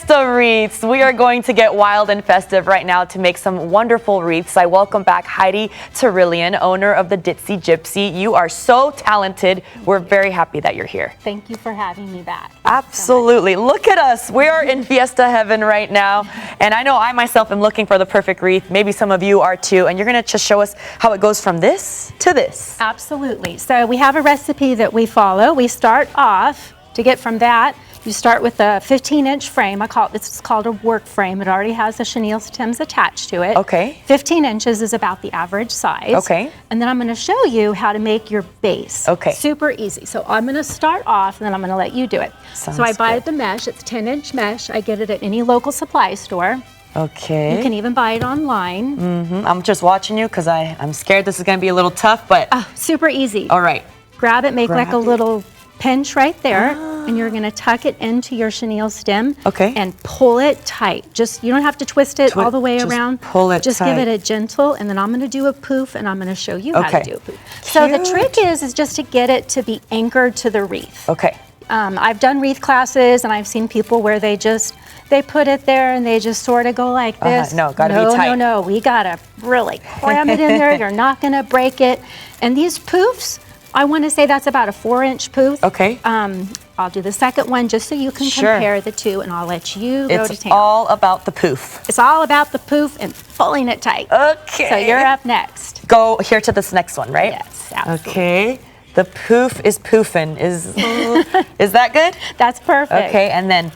Fiesta wreaths. We are going to get wild and festive right now to make some wonderful wreaths. I welcome back Heidi Tyrillian, owner of the Tipsy Gipsy. You are so talented. We're very happy that you're here. Thank you for having me back. Absolutely. Look at us. We are in Fiesta heaven right now. And I know I myself am looking for the perfect wreath. Maybe some of you are too. And you're going to just show us how it goes from this to this. Absolutely. So we have a recipe that we follow. We start off to get from that. You start with a 15-inch frame. It's called a work frame. It already has the chenille stems attached to it. Okay. 15 inches is about the average size. Okay. And then I'm going to show you how to make your base. Okay. Super easy. So I'm going to start off, and then I'm going to let you do it. Sounds so I buy good. the mesh. It's 10-inch mesh. I get it at any local supply store. Okay. You can even buy it online. I'm just watching you because I'm scared this is going to be a little tough, but. Super easy. All right. Grab it, make like a little pinch right there, and you're going to tuck it into your chenille stem. Okay. And pull it tight. You don't have to twist it all the way around. Pull it Just tight. give it a gentle, and then I'm going to do a poof, and I'm going to show you how to do a poof. Cute. So the trick is just to get it to be anchored to the wreath. Okay. I've done wreath classes, and I've seen people where they put it there and they just sort of go like this. No, gotta be tight. No, we gotta really cram it in there. You're not gonna break it. And these poofs, I want to say that's about a 4-inch poof. Okay. I'll do the second one just so you can compare the two, and I'll let you go to It's town. all about the poof. It's all about the poof and pulling it tight. Okay. So you're up next. Go here to this next one, right? Yes, absolutely. Okay. The poof is poofing. Is that good? That's perfect. Okay, and then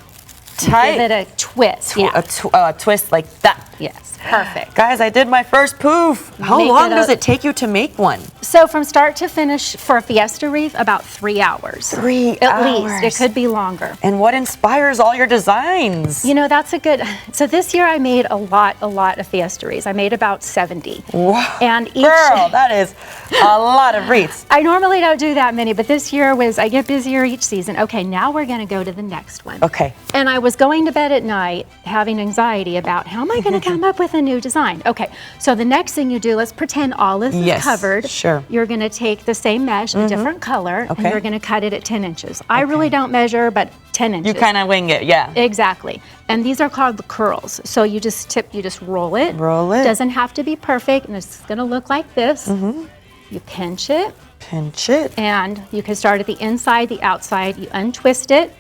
tight. Give it a twist. A twist like that. Yes, perfect. Guys, I did my first poof. How long does it take you to make one? So from start to finish for a Fiesta wreath, about 3 hours. 3 At hours. least. It could be longer. And what inspires all your designs? You know, that's a good. So this year I made a lot of Fiesta wreaths. I made about 70. Wow. And each, Girl, that is a lot of wreaths. I normally don't do that many, but this year I get busier each season. Okay, now we're going to go to the next one. Okay. And I was going to bed at night having anxiety about how am I going to come up with a new design. Okay, so the next thing you do, let's pretend all this is covered. Sure. You're going to take the same mesh, a different color, and you're going to cut it at 10 inches. I really don't measure, but 10 inches. You kind of wing it, yeah. Exactly. And these are called the curls. So you just roll it. Roll it. Doesn't have to be perfect, and it's going to look like this. You pinch it. Pinch it. And you can start at the inside, the outside. You untwist it,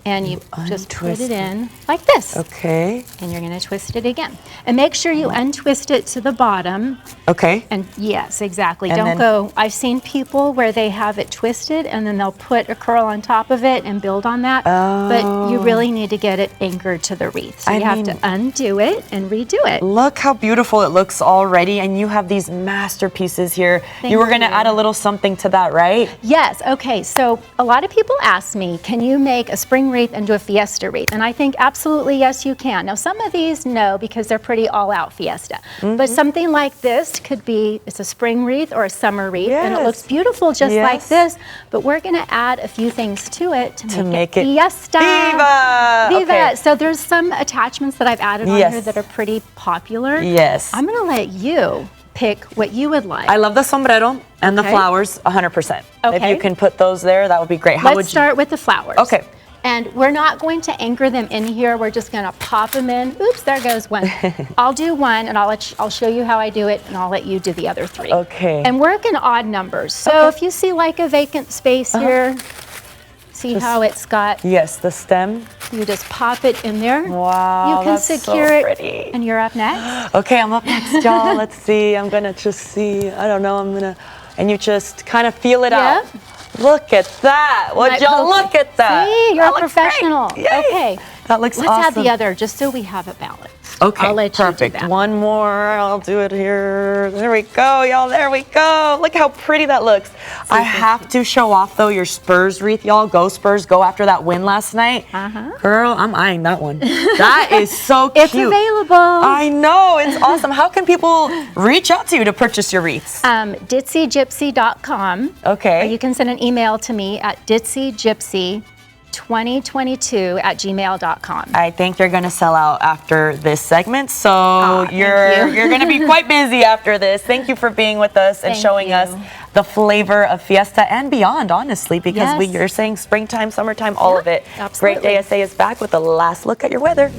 and you just put it in like this. Okay. And you're going to twist it again. And make sure you untwist it to the bottom. Okay. And yes, exactly. And Don't go. I've seen people where they have it twisted and then they'll put a curl on top of it and build on that. But you really need to get it anchored to the wreath. So you have to undo it and redo it. Look how beautiful it looks already. And you have these masterpieces here. You were going to add a little something to that, right? Yes. Okay. So a lot of people ask me, can you make a spring wreath and do a Fiesta wreath? And I think absolutely yes, you can. Now some of these no, because they're pretty all out Fiesta. But something like this could be, it's a spring wreath or a summer wreath, and it looks beautiful just like this. But we're going to add a few things to it to make it Fiesta. Viva! Viva! Okay. So there's some attachments that I've added on here that are pretty popular. Yes. I'm going to let you pick what you would like. I love the sombrero and the flowers 100%. If you can put those there, that would be great. Let's start with the flowers. Okay. And we're not going to anchor them in here. We're just going to pop them in. Oops, there goes one. I'll do one, and I'll show you how I do it, and I'll let you do the other 3. Okay. And work in odd numbers. So if you see like a vacant space here, see how it's got. Yes, the stem. You just pop it in there. Wow, you can that's secure so it. pretty. And you're up next. Okay, I'm up next, y'all. Let's see. I'm gonna just see. I don't know. And you just kind of feel it out. Look at that. Would y'all look at that? See, you're a professional. Okay. That looks awesome. Let's add the other just so we have it balanced. Okay, I'll let you do perfect. that. One more. I'll do it here. There we go, y'all. There we go. Look how pretty that looks. I have to show off, though, your Spurs wreath, y'all. Go Spurs. Go after that win last night. Girl, I'm eyeing that one. That is so cute. It's available. I know. It's awesome. How can people reach out to you to purchase your wreaths? DitsyGipsy.com. Okay. Or you can send an email to me at ditsygipsy2022@gmail.com. I think you're going to sell out after this segment, so you're going to be quite busy after this. Thank you for being with us and showing us the flavor of Fiesta and beyond, honestly, because Yes. you're saying springtime, summertime, all of it. Absolutely. Great Day SA is back with the last look at your weather.